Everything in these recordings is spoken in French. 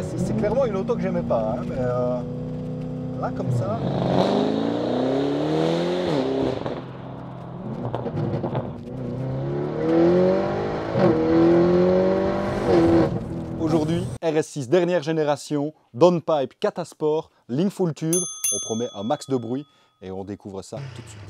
C'est clairement une auto que j'aimais pas, hein, mais là comme ça. Aujourd'hui, RS6 dernière génération, downpipe, catasport, ligne full tube. On promet un max de bruit et on découvre ça tout de suite.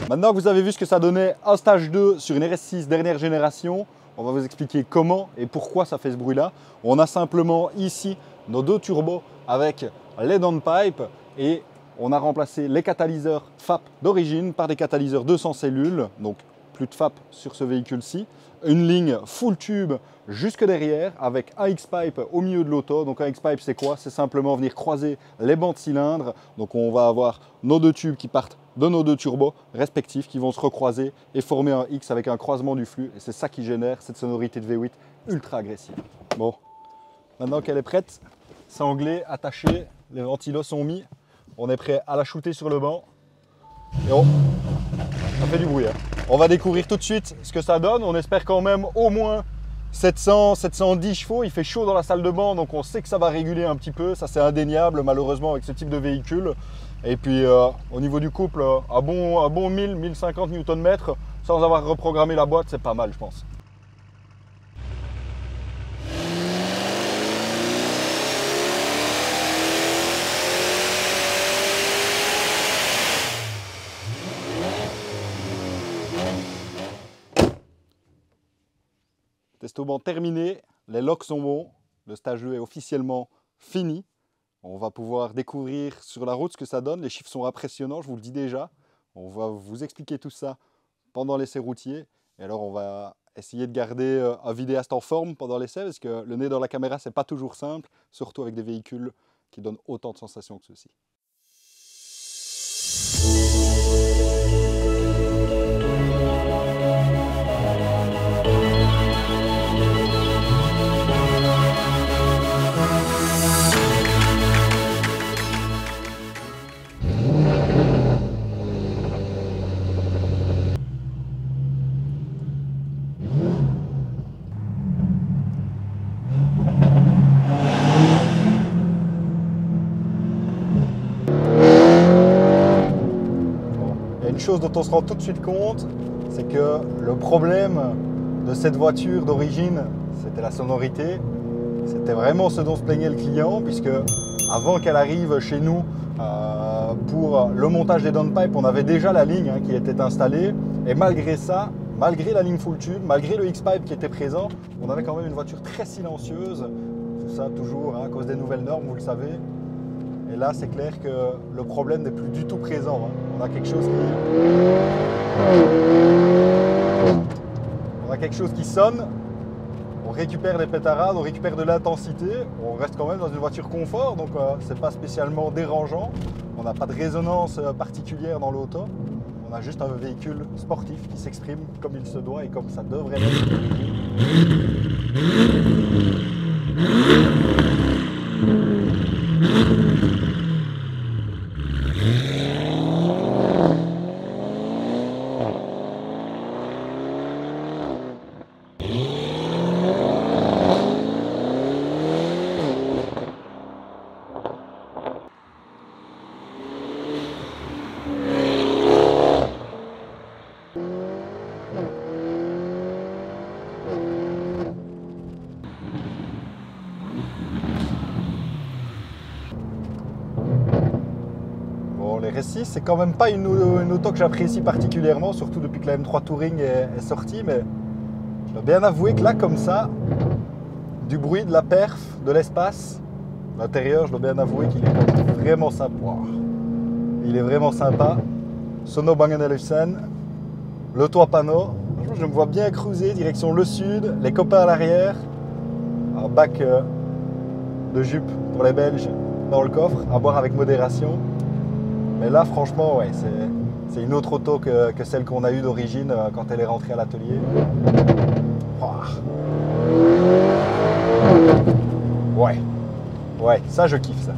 Maintenant que vous avez vu ce que ça donnait un stage 2 sur une RS6 dernière génération, on va vous expliquer comment et pourquoi ça fait ce bruit-là. On a simplement ici nos deux turbos avec les downpipes et on a remplacé les catalyseurs FAP d'origine par des catalyseurs 200 cellules, donc plus de FAP sur ce véhicule-ci. Une ligne full tube jusque derrière avec un X-pipe au milieu de l'auto. Donc un X-pipe c'est quoi? C'est simplement venir croiser les bancs de cylindres. Donc on va avoir nos deux tubes qui partent de nos deux turbos respectifs qui vont se recroiser et former un X avec un croisement du flux. Et c'est ça qui génère cette sonorité de V8 ultra agressive. Bon, maintenant qu'elle est prête, sanglée, attachée, les ventilos sont mis. On est prêt à la shooter sur le banc. Et oh, ça fait du bruit. Hein. On va découvrir tout de suite ce que ça donne. On espère quand même au moins 700, 710 chevaux. Il fait chaud dans la salle de banc, donc on sait que ça va réguler un petit peu. Ça, c'est indéniable, malheureusement, avec ce type de véhicule. Et puis, au niveau du couple, un bon 1000, 1050 Nm, sans avoir reprogrammé la boîte, c'est pas mal, je pense. Testo-banc terminé, les locks sont bons, le stage 2 est officiellement fini. On va pouvoir découvrir sur la route ce que ça donne, les chiffres sont impressionnants, je vous le dis déjà. On va vous expliquer tout ça pendant l'essai routier. Et alors on va essayer de garder un vidéaste en forme pendant l'essai, parce que le nez dans la caméra c'est pas toujours simple, surtout avec des véhicules qui donnent autant de sensations que ceux-ci. Une chose dont on se rend tout de suite compte, c'est que le problème de cette voiture d'origine, c'était la sonorité. C'était vraiment ce dont se plaignait le client, puisque avant qu'elle arrive chez nous pour le montage des downpipes, on avait déjà la ligne qui était installée. Et malgré ça, malgré la ligne full tube, malgré le X-pipe qui était présent, on avait quand même une voiture très silencieuse. Tout ça toujours à cause des nouvelles normes, vous le savez. Et là, c'est clair que le problème n'est plus du tout présent. On a quelque chose qui sonne, on récupère des pétarades, on récupère de l'intensité, on reste quand même dans une voiture confort, donc c'est pas spécialement dérangeant. On n'a pas de résonance particulière dans l'auto. On a juste un véhicule sportif qui s'exprime comme il se doit et comme ça devrait être. Les RS6, c'est quand même pas une auto que j'apprécie particulièrement, surtout depuis que la M3 Touring est sortie, mais je dois bien avouer que là, comme ça, du bruit, de la perf, de l'espace, l'intérieur, je dois bien avouer qu'il est vraiment sympa. Il est vraiment sympa. Sono Bang & Olufsen, le toit panneau, je me vois bien cruiser direction le sud, les copains à l'arrière, un bac de jupe pour les Belges dans le coffre, à boire avec modération. Mais là, franchement, ouais, c'est une autre auto que celle qu'on a eue d'origine quand elle est rentrée à l'atelier. Ouais, ça, je kiffe ça.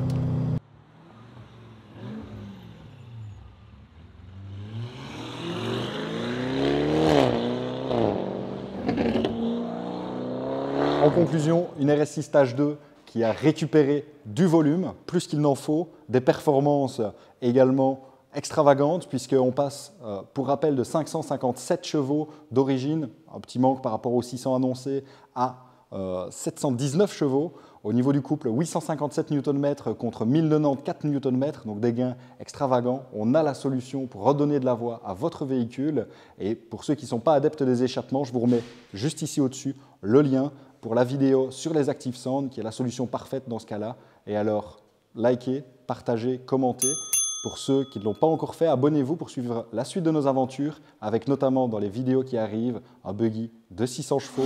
En conclusion, une RS6 Stage 2 qui a récupéré du volume, plus qu'il n'en faut, des performances également extravagantes, puisqu'on passe, pour rappel, de 557 chevaux d'origine, un petit manque par rapport aux 600 annoncés, à 719 chevaux. Au niveau du couple, 857 Nm contre 1094 Nm, donc des gains extravagants. On a la solution pour redonner de la voix à votre véhicule. Et pour ceux qui ne sont pas adeptes des échappements, je vous remets juste ici au-dessus le lien pour la vidéo sur les Active Sound, qui est la solution parfaite dans ce cas-là. Et alors, likez, partagez, commentez. Pour ceux qui ne l'ont pas encore fait, abonnez-vous pour suivre la suite de nos aventures, avec notamment dans les vidéos qui arrivent, un buggy de 600 chevaux.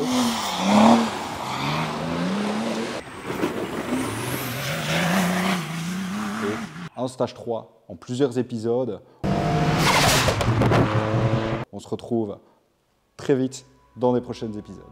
Un stage 3 en plusieurs épisodes. On se retrouve très vite dans les prochains épisodes.